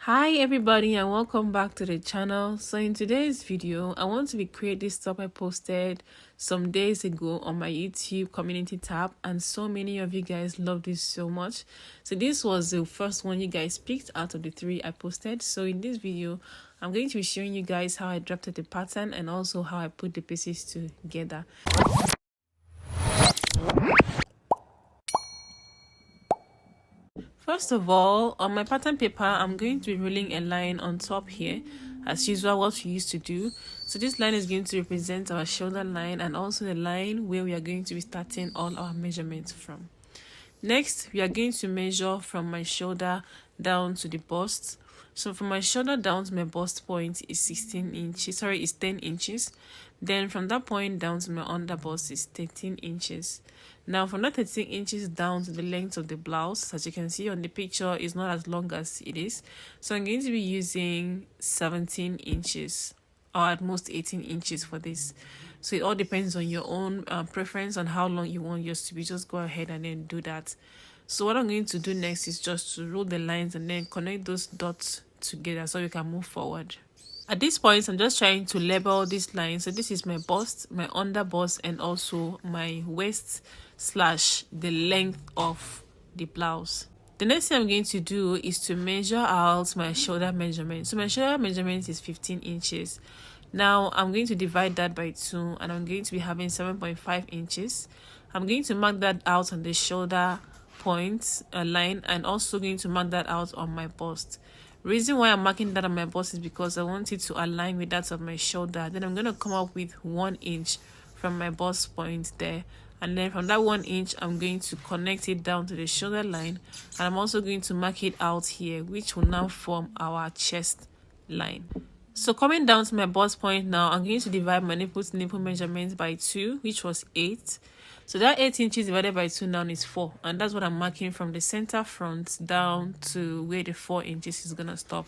Hi everybody and welcome back to the channel. So in today's video I want to recreate this top I posted some days ago on my YouTube community tab, and so many of you guys love this so much. So this was the first one you guys picked out of the three I posted. So in this video I'm going to be showing you guys how I drafted the pattern and also how I put the pieces together. First of all, on my pattern paper, I'm going to be rolling a line on top here, as usual what we used to do. So this line is going to represent our shoulder line and also the line where we are going to be starting all our measurements from. Next, we are going to measure from my shoulder down to the bust. So from my shoulder down to my bust point is 10 inches. Then from that point down to my under bust is 13 inches. Now from that 13 inches down to the length of the blouse, as you can see on the picture, is not as long as it is. So I'm going to be using 17 inches or at most 18 inches for this. So it all depends on your own preference on how long you want yours to be. Just go ahead and then do that. So what I'm going to do next is just to roll the lines and then connect those dots together so we can move forward. At this point, I'm just trying to label this line. So this is my bust, my under bust, and also my waist / the length of the blouse. The next thing I'm going to do is to measure out my shoulder measurement. So my shoulder measurement is 15 inches. Now I'm going to divide that by 2 and I'm going to be having 7.5 inches. I'm going to mark that out on the shoulder point line and also going to mark that out on my bust. Reason why I'm marking that on my bust is because I want it to align with that of my shoulder. Then I'm going to come up with 1 inch from my bust point there. And then from that 1 inch, I'm going to connect it down to the shoulder line. And I'm also going to mark it out here, which will now form our chest line. So coming down to my bust point now, I'm going to divide my nipple to nipple measurements by 2, which was 8. So that 8 inches divided by 2 now is 4. And that's what I'm marking from the center front down to where the 4 inches is going to stop.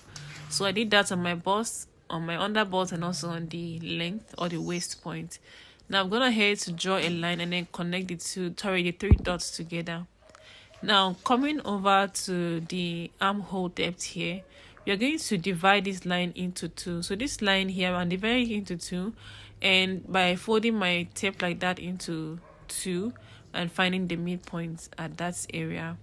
So I did that on my bust, on my under bust, and also on the length or the waist point. Now I'm going ahead to draw a line and then connect the 3 dots together. Now coming over to the armhole depth here, we are going to divide this line into 2. So this line here, I'm dividing it into 2, and by folding my tape like that into 2 and finding the midpoint at that area.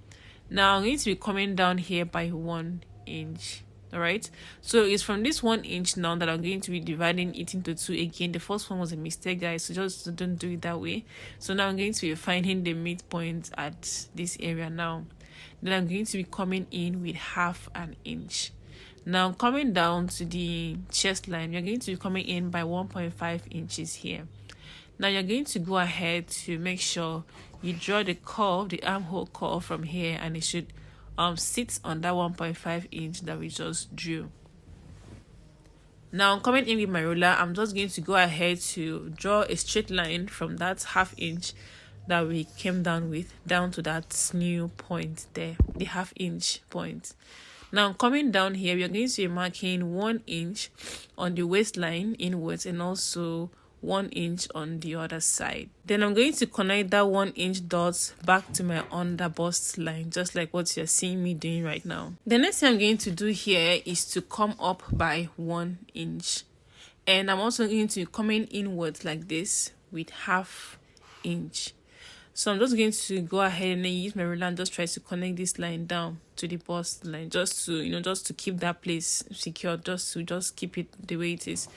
Now I'm going to be coming down here by 1 inch. All right, so it's from this 1 inch now that I'm going to be dividing it into 2 again. The first one was a mistake, guys, so just don't do it that way. So now I'm going to be finding the midpoint at this area now. Then I'm going to be coming in with 1/2 inch. Now coming down to the chest line, you're going to be coming in by 1.5 inches here. Now you're going to go ahead to make sure you draw the curve, the armhole curve from here, and it should sit on that 1.5 inch that we just drew. Now coming in with my ruler, I'm just going to go ahead to draw a straight line from that 1/2 inch that we came down with down to that new point there, the 1/2 inch point. Now coming down here, we are going to be marking 1 inch on the waistline inwards and also 1 inch on the other side. Then I'm going to connect that 1 inch dots back to my under bust line, just like what you're seeing me doing right now. The next thing I'm going to do here is to come up by 1 inch, and I'm also going to be coming inwards like this with 1/2 inch. So I'm just going to go ahead and then use my ruler and just try to connect this line down to the bust line, just to keep that place secure, just keep it the way it is.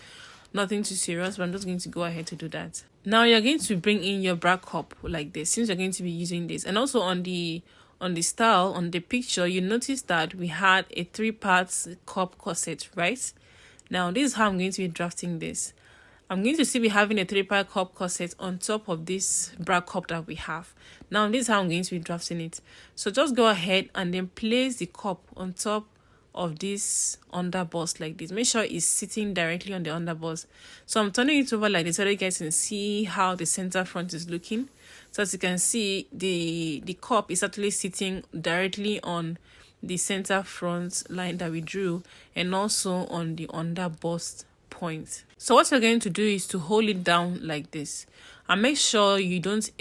Nothing too serious, but I'm just going to go ahead to do that. Now you're going to bring in your bra cup like this, since you're going to be using this. And also on the style, on the picture, you notice that we had a 3-part cup corset, right? Now this is how I'm going to be drafting this. I'm going to still be having a 3-part cup corset on top of this bra cup that we have. Now this is how I'm going to be drafting it. So just go ahead and then place the cup on top of this under bust like this. Make sure it's sitting directly on the under bust. So I'm turning it over like this so that you guys can see how the center front is looking. So as you can see, the cup is actually sitting directly on the center front line that we drew and also on the under bust point. So what you're going to do is to hold it down like this and make sure you don't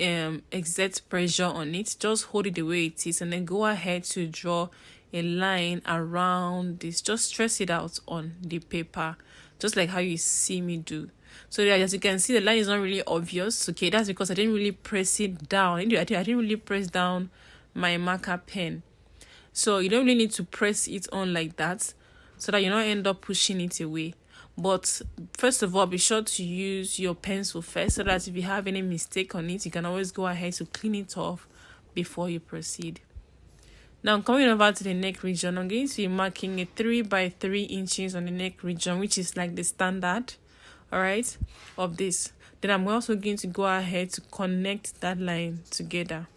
exert pressure on it. Just hold it the way it is and then go ahead to draw a line around this. Just trace it out on the paper, just like how you see me do. So that, as you can see, the line is not really obvious. Okay, that's because I didn't really press it down. I didn't really press down my marker pen. So you don't really need to press it on like that, so that you don't end up pushing it away. But first of all, be sure to use your pencil first, so that if you have any mistake on it, you can always go ahead to clean it off before you proceed. Now, coming over to the neck region, I'm going to be marking a 3 by 3 inches on the neck region, which is like the standard, all right, of this. Then I'm also going to go ahead to connect that line together.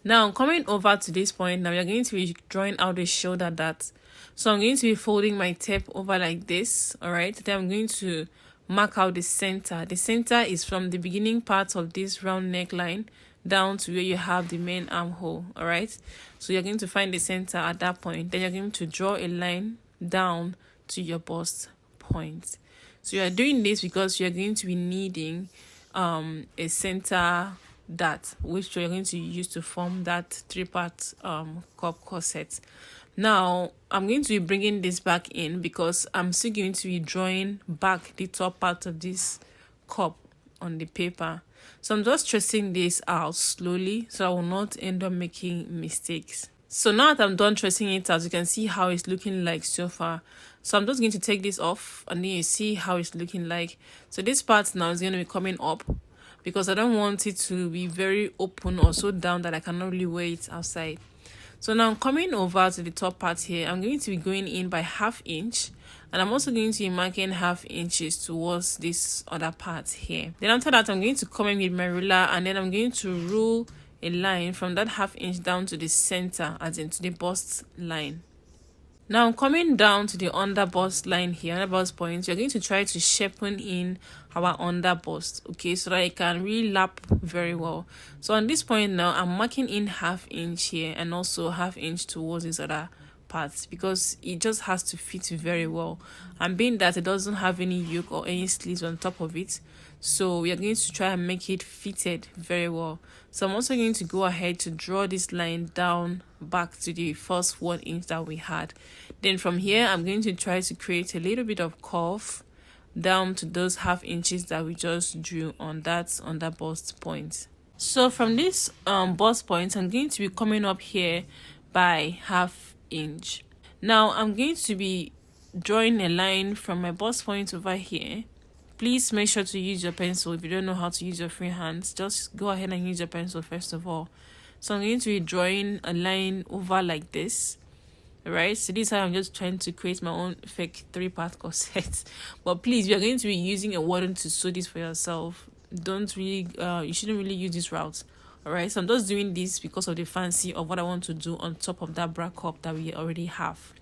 Now, coming over to this point, now we are going to be drawing out the shoulder dart. So I'm going to be folding my tape over like this, all right. Then I'm going to mark out the center. The center is from the beginning part of this round neckline down to where you have the main armhole, all right. So you're going to find the center at that point. Then you're going to draw a line down to your bust point. So you are doing this because you're going to be needing a center dart, which you're going to use to form that 3-part cup corset. Now I'm going to be bringing this back in because I'm still going to be drawing back the top part of this cup on the paper. So I'm just tracing this out slowly so I will not end up making mistakes. So now that I'm done tracing it out, you can see how it's looking like so far. So I'm just going to take this off, and then you see how it's looking like. So this part now is going to be coming up because I don't want it to be very open or so down that I cannot really wear it outside. So now I'm coming over to the top part here. I'm going to be going in by 1/2 inch, and I'm also going to be marking 1/2 inches towards this other part here. Then after that, I'm going to come in with my ruler, and then I'm going to rule a line from that 1/2 inch down to the center, as into the bust line. Now I'm coming down to the under bust line here, under bust point. You're going to try to sharpen in our under bust, okay, so that it can really lap very well. So on this point now, I'm marking in 1/2 inch here, and also 1/2 inch towards this other part, because it just has to fit very well. And being that it doesn't have any yoke or any sleeves on top of it, so we are going to try and make it fitted very well. So I'm also going to go ahead to draw this line down back to the first 1 inch that we had. Then from here, I'm going to try to create a little bit of curve down to those 1/2 inches that we just drew on that under bust point. So from this bust point, I'm going to be coming up here by 1/2 inch. Now I'm going to be drawing a line from my bust point over here. Please make sure to use your pencil. If you don't know how to use your free hands, just go ahead and use your pencil first of all. So I'm going to be drawing a line over like this. Alright, so this time I'm just trying to create my own fake 3-part corset. But please, you're going to be using a warden to sew this for yourself. Don't really you shouldn't really use this route. Alright, so I'm just doing this because of the fancy of what I want to do on top of that bra cup that we already have.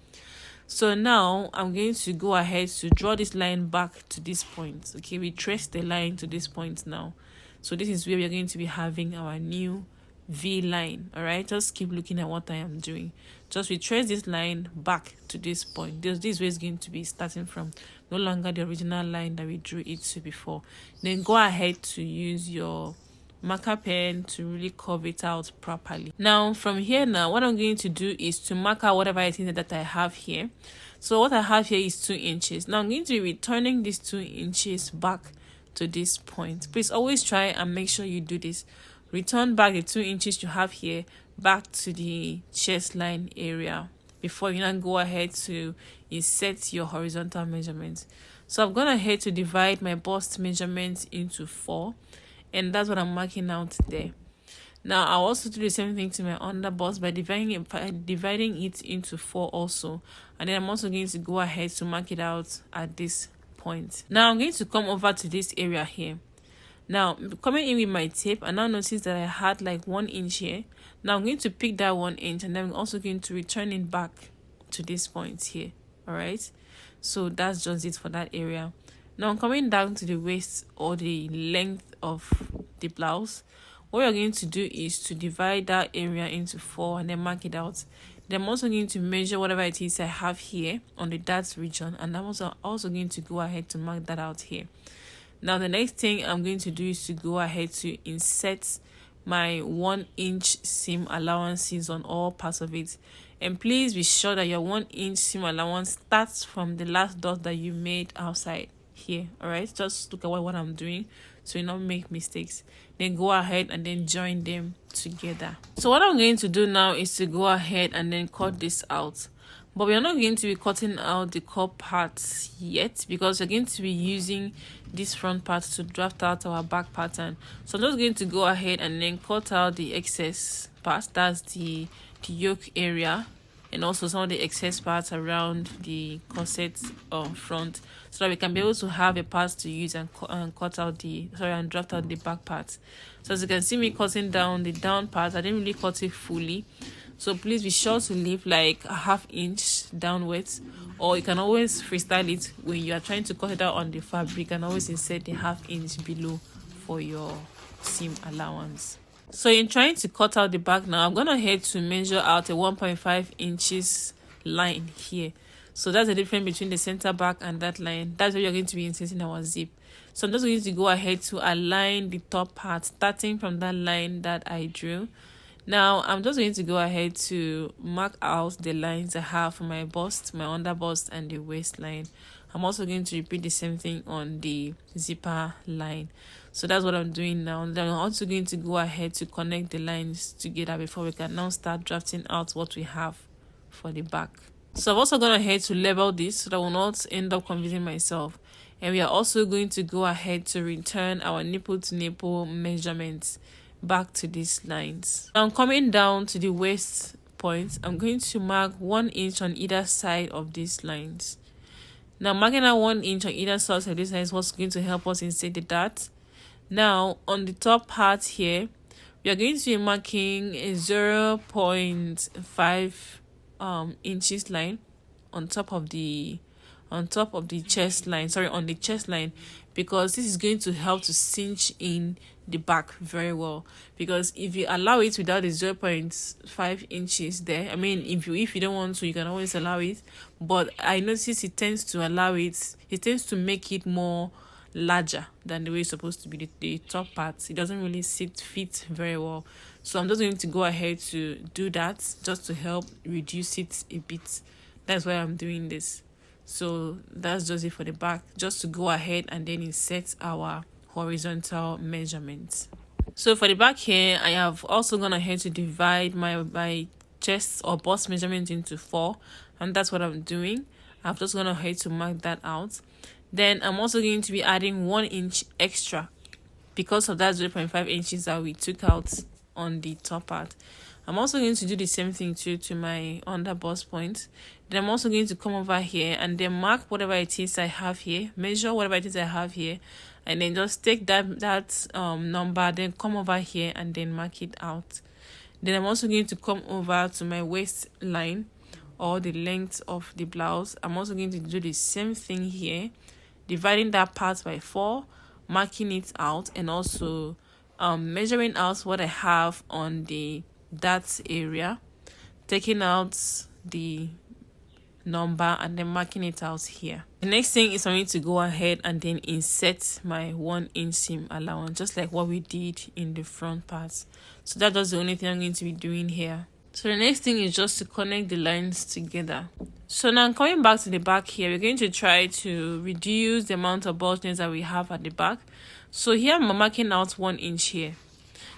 So now I'm going to go ahead to draw this line back to this point. Okay, we trace the line to this point now. So this is where we're going to be having our new V line. All right, just keep looking at what I am doing. Just retrace this line back to this point. This way is going to be starting from no longer the original line that we drew it to before. Then go ahead to use your marker pen to really curve it out properly. Now from here, now what I'm going to do is to mark out whatever it is that I have here. So what I have here is 2 inches. Now I'm going to be returning these 2 inches back to this point. Please always try and make sure you do this. Return back the 2 inches you have here back to the chest line area before you then go ahead to insert your horizontal measurements. So I've gone ahead to divide my bust measurements into 4, and that's what I'm marking out there. Now I'll also do the same thing to my under bust by dividing it into 4 also, and then I'm also going to go ahead to mark it out at this point. Now I'm going to come over to this area here. Now coming in with my tape, and now notice that I had like 1 inch here. Now I'm going to pick that 1 inch, and then I'm also going to return it back to this point here. All right, so that's just it for that area. Now I'm coming down to the waist or the length of the blouse. What we're going to do is to divide that area into 4 and then mark it out. Then I'm also going to measure whatever it is I have here on the dart region, and I'm also going to go ahead to mark that out here. Now the next thing I'm going to do is to go ahead to insert my 1-inch seam allowances on all parts of it. And please be sure that your 1-inch seam allowance starts from the last dot that you made outside here. All right, just look at what I'm doing so you not make mistakes. Then go ahead and then join them together. So what I'm going to do now is to go ahead and then cut this out. But we are not going to be cutting out the cut parts yet, because we're going to be using this front part to draft out our back pattern. So I'm just going to go ahead and then cut out the excess parts, that's the yoke area, and also some of the excess parts around the corset front, so that we can be able to have a part to use and cut out and draft out the back part. So as you can see me cutting down the down part, I didn't really cut it fully. So please be sure to leave like a 1/2 inch downwards, or you can always freestyle it when you are trying to cut it out on the fabric, and always insert the 1/2 inch below for your seam allowance. So in trying to cut out the back now, I'm gonna head to measure out a 1.5 inches line here. So that's the difference between the center back and that line. That's where you're going to be inserting our zip. So I'm just going to go ahead to align the top part, starting from that line that I drew. Now I'm just going to go ahead to mark out the lines I have for my bust, my under bust, and the waistline. I'm also going to repeat the same thing on the zipper line. So that's what I'm doing now. Then I'm also going to go ahead to connect the lines together before we can now start drafting out what we have for the back. So I'm also going ahead to label this so that I will not end up confusing myself. And we are also going to go ahead to return our nipple to nipple measurements back to these lines. Now I'm coming down to the waist point. I'm going to mark 1 inch on either side of these lines. Now marking out 1 inch on either side of this line is what's going to help us insert the dart. Now on the top part here, we are going to be marking a 0.5 inches line on top of the chest line, on the chest line, because this is going to help to cinch in the back very well. Because if you allow it without the 0.5 inches there, I mean, if you don't want to, you can always allow it, but I notice it tends to make it more larger than the way it's supposed to be. The top part, it doesn't really fit very well. So I'm just going to go ahead to do that just to help reduce it a bit. That's why I'm doing this. So that's just it for the back, just to go ahead and then insert our horizontal measurements. So for the back here, I have also gone ahead to divide my chest or bust measurement into 4, and that's what I'm doing. I've just gone ahead to mark that out. Then I'm also going to be adding 1 inch extra because of that 0.5 inches that we took out on the top part. I'm also going to do the same thing to my under bust point. Then I'm also going to come over here and then mark whatever it is I have here, measure whatever it is I have here, and then just take that number, then come over here and then mark it out. Then I'm also going to come over to my waistline, or the length of the blouse. I'm also going to do the same thing here, dividing that part by 4, marking it out, and also measuring out what I have on that area, taking out the number and then marking it out here. The next thing is for me to go ahead and then insert my 1 inch seam allowance, just like what we did in the front part. So that's just the only thing I'm going to be doing here. So the next thing is just to connect the lines together. So now coming back to the back here, we're going to try to reduce the amount of bulginess that we have at the back. So here I'm marking out 1 inch here.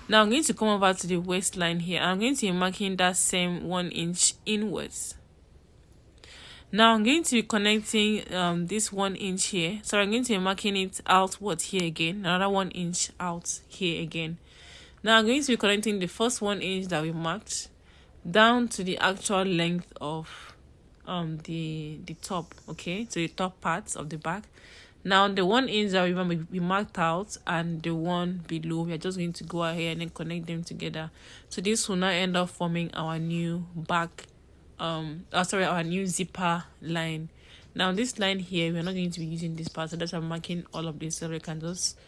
Now I'm going to come over to the waistline here. I'm going to be marking that same 1 inch inwards. Now I'm going to be connecting this 1 inch here. So I'm going to be marking it outward here again. Another 1 inch out here again. Now I'm going to be connecting the first 1 inch that we marked down to the actual length of the top, okay, to the top parts of the back. Now the 1 inch that we marked out and the one below, we are just going to go ahead and then connect them together. So this will now end up forming our new back our new zipper line. Now this line here, we're not going to be using this part, so that's why I'm marking all of this so we can just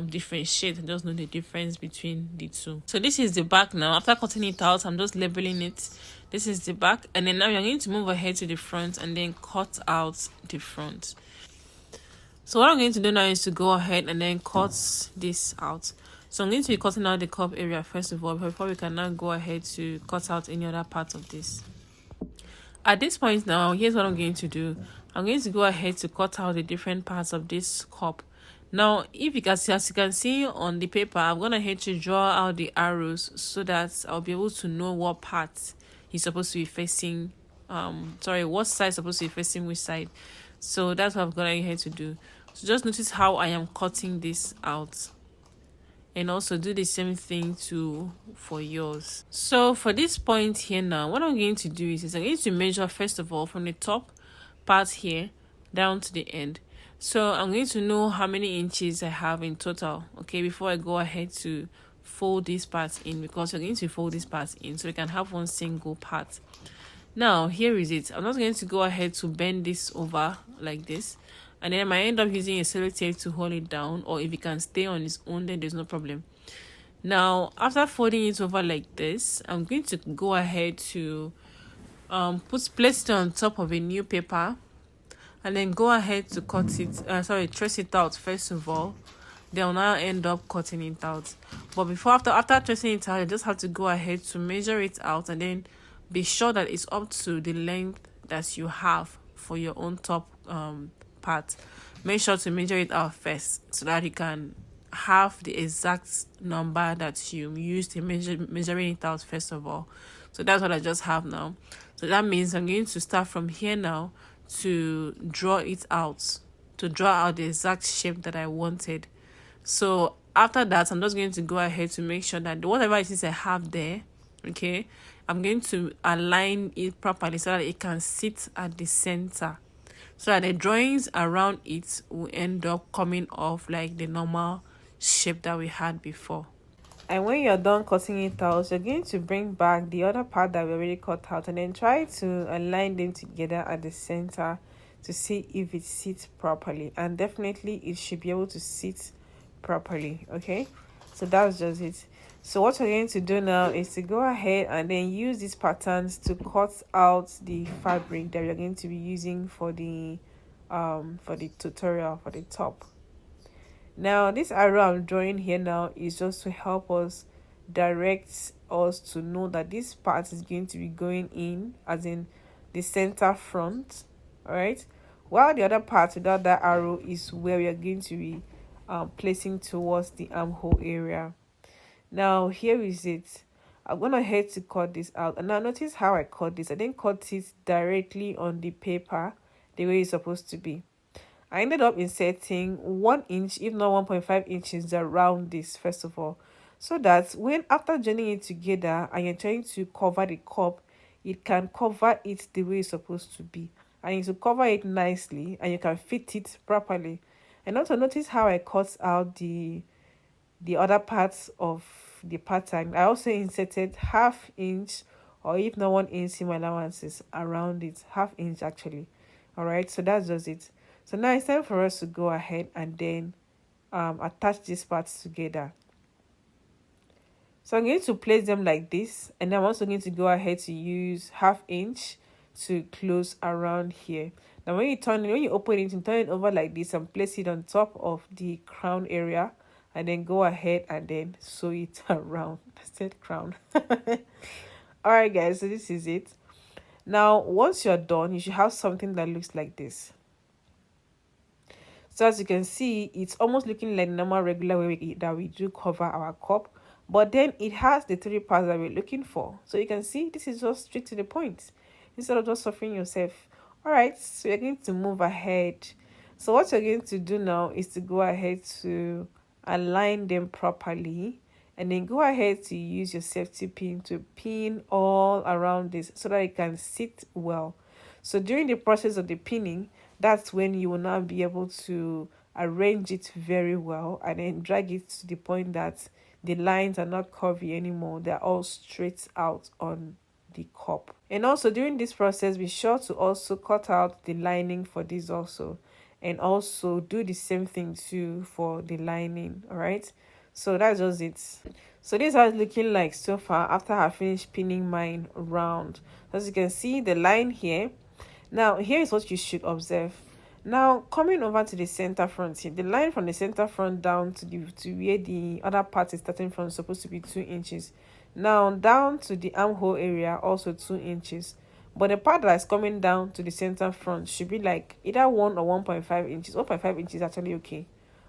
differentiate and just know the difference between the two. So this is the back now. After cutting it out, I'm just labeling it. This is the back, and then now we're going to move ahead to the front and then cut out the front. So what I'm going to do now is to go ahead and then cut this out. So I'm going to be cutting out the cup area first of all before we can now go ahead to cut out any other parts of this. At this point now, here's what I'm going to do. I'm going to go ahead to cut out the different parts of this cup. Now, if you can see, as you can see on the paper, I'm going ahead to draw out the arrows so that I'll be able to know what part he's supposed to be facing. What side is supposed to be facing which side. So that's what I'm going ahead to do. So just notice how I am cutting this out. And also do the same thing for yours. So for this point here now, what I'm going to do is I'm going to measure first of all from the top part here down to the end. So I'm going to know how many inches I have in total, okay, before I go ahead to fold these parts in, because we're going to fold these parts in so we can have one single part. Now here is it. I'm not going to go ahead to bend this over like this, and then I might end up using a sellotape to hold it down, or if it can stay on its own, then there's no problem. Now, after folding it over like this, I'm going to go ahead to place it on top of a new paper, and then go ahead to trace it out first of all. Then I'll now end up cutting it out. But after tracing it out, you just have to go ahead to measure it out, and then be sure that it's up to the length that you have for your own top part. Make sure to measure it out first so that you can have the exact number that you used in measuring it out first of all. So that's what I just have now. So that means I'm going to start from here now to draw it out, to draw out the exact shape that I wanted. So after that, I'm just going to go ahead to make sure that whatever it is I have there, okay, I'm going to align it properly so that it can sit at the center, so that the drawings around it will end up coming off like the normal shape that we had before. And when you're done cutting it out, you're going to bring back the other part that we already cut out, and then try to align them together at the center to see if it sits properly. And definitely it should be able to sit properly, okay? So that's just it. So what we're going to do now is to go ahead and then use these patterns to cut out the fabric that we're going to be using for the tutorial for the top. Now this arrow I'm drawing here now is just to help us direct us to know that this part is going to be going in, as in the center front, all right, while the other part without that arrow is where we are going to be placing towards the armhole area. Now here is it. I'm gonna head to cut this out, and now notice how I cut this. I didn't cut it directly on the paper the way it's supposed to be. I ended up inserting 1 inch, if not 1.5 inches around this first of all, so that when after joining it together and you're trying to cover the cup, it can cover it the way it's supposed to be, and you to cover it nicely and you can fit it properly. And also notice how I cut out the other parts of the pattern. I also inserted 1/2 inch, or if not 1 inch, seam allowances around it, 1/2 inch actually. All right, so that's just it. So now it's time for us to go ahead and then attach these parts together. So I'm going to place them like this, and I'm also going to go ahead to use 1/2 inch to close around here. Now when you open it, you turn it over like this and place it on top of the crown area, and then go ahead and then sew it around. I said crown. All right guys, so this is it. Now once you're done, you should have something that looks like this. So as you can see, it's almost looking like normal regular way that we do cover our cup, but then it has the 3 parts that we're looking for. So you can see this is just straight to the point instead of just suffering yourself. All right, so you're going to move ahead. So what you're going to do now is to go ahead to align them properly, and then go ahead to use your safety pin to pin all around this so that it can sit well. So during the process of the pinning, that's when you will now be able to arrange it very well, and then drag it to the point that the lines are not curvy anymore. They're all straight out on the cup. And also during this process, be sure to also cut out the lining for this also, and also do the same thing too for the lining. All right, so that's just it. So this is how it's looking like so far after I finished pinning mine around. As you can see, the line here. Now here is what you should observe. Now coming over to the center front here, the line from the center front down to where the other part is starting from is supposed to be 2 inches. Now down to the armhole area also 2 inches, but the part that is coming down to the center front should be like either 1 or 1.5 inches. 1.5 inches is actually okay.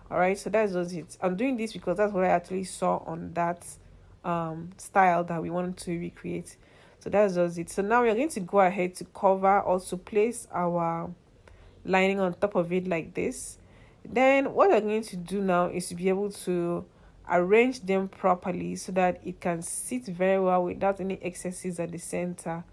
All right, so that's just it. I'm doing this because that's what I actually saw on that style that we wanted to recreate. So that's just it. So now we're going to go ahead to cover or to place our lining on top of it like this. Then what we're going to do now is to be able to arrange them properly so that it can sit very well without any excesses at the center.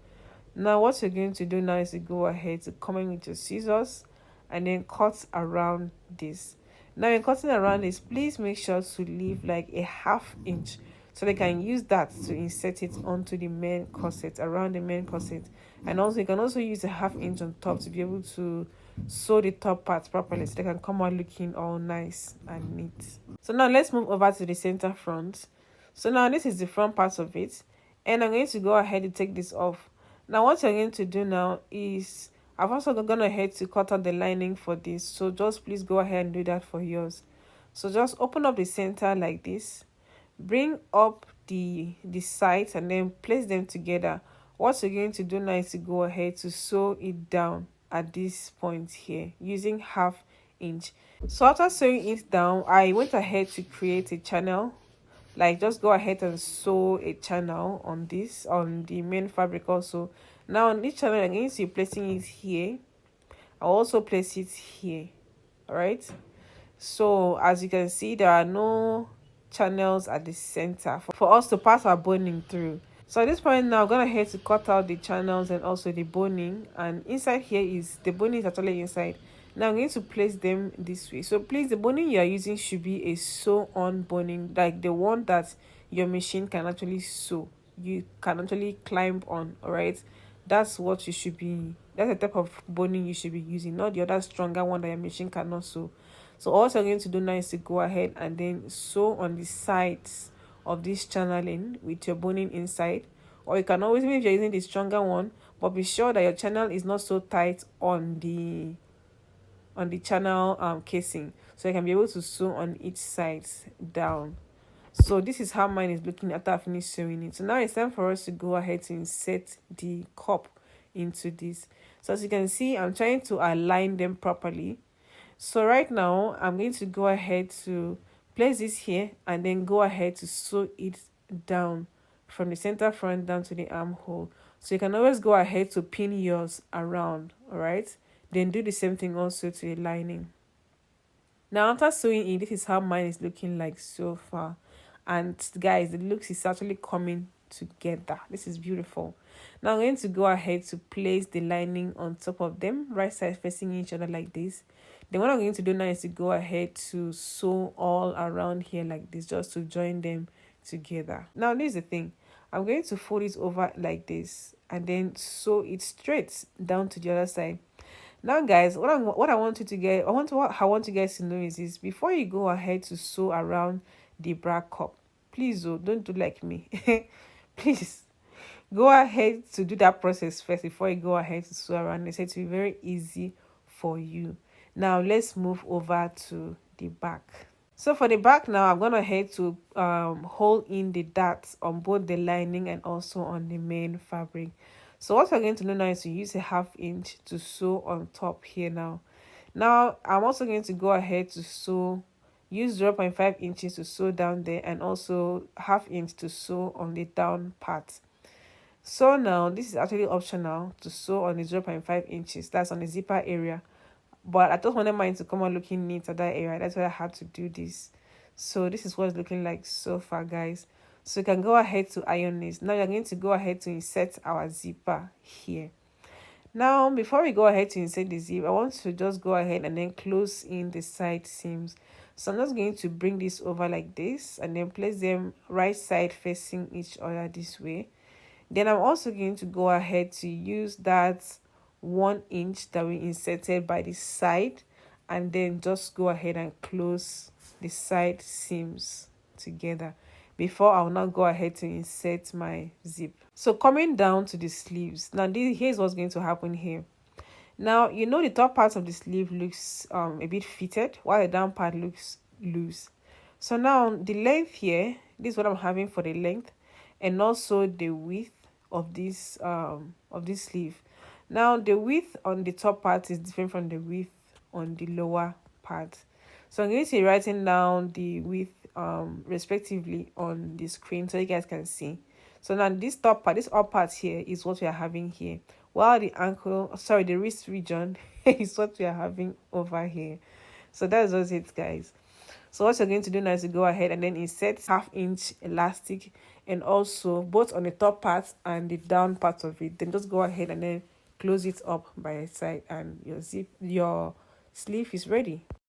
Now what you're going to do now is to go ahead to come in with your scissors and then cut around this. Now in cutting around this, please make sure to leave like a 1/2 inch so they can use that to insert it onto the main corset, around the main corset. And also you can also use a 1/2 inch on top to be able to sew the top parts properly so they can come out looking all nice and neat. So now let's move over to the center front. So now this is the front part of it, and I'm going to go ahead and take this off. Now what you're going to do now is I've also gone ahead to cut out the lining for this, so just please go ahead and do that for yours. So just open up the center like this, bring up the sides and then place them together. What you're going to do now is to go ahead to sew it down at this point here using 1/2 inch. So after sewing it down, I went ahead to create a channel. Like just go ahead and sew a channel on this, on the main fabric also. Now on this channel I'm going to be placing it here. I'll also place it here. All right, so as you can see, there are no channels at the center for us to pass our boning through. So at this point now, I'm gonna head to cut out the channels and also the boning, and inside here is the boning is actually inside. Now I'm going to place them this way. So please, the boning you are using should be a sew on boning, like the one that your machine can actually sew, you can actually climb on. All right, that's what you should be, that's the type of boning you should be using, not the other stronger one that your machine cannot sew. So all you're going to do now is to go ahead and then sew on the sides of this channeling with your boning inside, or you can always, even if you're using the stronger one, but be sure that your channel is not so tight on the channel casing, so you can be able to sew on each side down. So this is how mine is looking after I finished sewing it. So now it's time for us to go ahead to insert the cup into this. So as you can see, I'm trying to align them properly. So right now I'm going to go ahead to place this here and then go ahead to sew it down from the center front down to the armhole. So you can always go ahead to pin yours around. All right, then do the same thing also to the lining. Now after sewing it, this is how mine is looking like so far, and guys, the looks is actually coming together. This is beautiful. Now I'm going to go ahead to place the lining on top of them, right side facing each other like this. Then what I'm going to do now is to go ahead to sew all around here like this, just to join them together. Now this is the thing, I'm going to fold it over like this and then sew it straight down to the other side. Now guys, what I want you guys to know is this: before you go ahead to sew around the bra cup, please don't do like me. Please go ahead to do that process first before you go ahead to sew around it, so it will be very easy for you. Now let's move over to the back. So for the back now, I'm going to head to hold in the darts on both the lining and also on the main fabric. So what we're going to do now is to use a 1/2 inch to sew on top here now. Now I'm also going to go ahead to sew, use 0.5 inches to sew down there, and also 1/2 inch to sew on the down part. So now this is actually optional to sew on the 0.5 inches, that's on the zipper area, but I just wanted mine to come out looking neat at that area. That's why I had to do this. So this is what it's looking like so far, guys. So you can go ahead to iron this. Now you're going to go ahead to insert our zipper here. Now before we go ahead to insert the zip, I want to just go ahead and then close in the side seams. So I'm just going to bring this over like this and then place them right side facing each other this way. Then I'm also going to go ahead to use that 1 inch that we inserted by the side and then just go ahead and close the side seams together before I'll now go ahead to insert my zip. So coming down to the sleeves, now here's what's going to happen here. Now, you know the top part of the sleeve looks a bit fitted, while the down part looks loose. So now the length here, this is what I'm having for the length, and also the width of this sleeve. Now the width on the top part is different from the width on the lower part. So I'm going to be writing down the width respectively on the screen so you guys can see. So now this top part, this up part here is what we are having here, while the the wrist region is what we are having over here. So that's just it, guys. So what you're going to do now is to go ahead and then insert 1/2 inch elastic, and also both on the top part and the down part of it. Then just go ahead and then close it up by your side, and your sleeve is ready.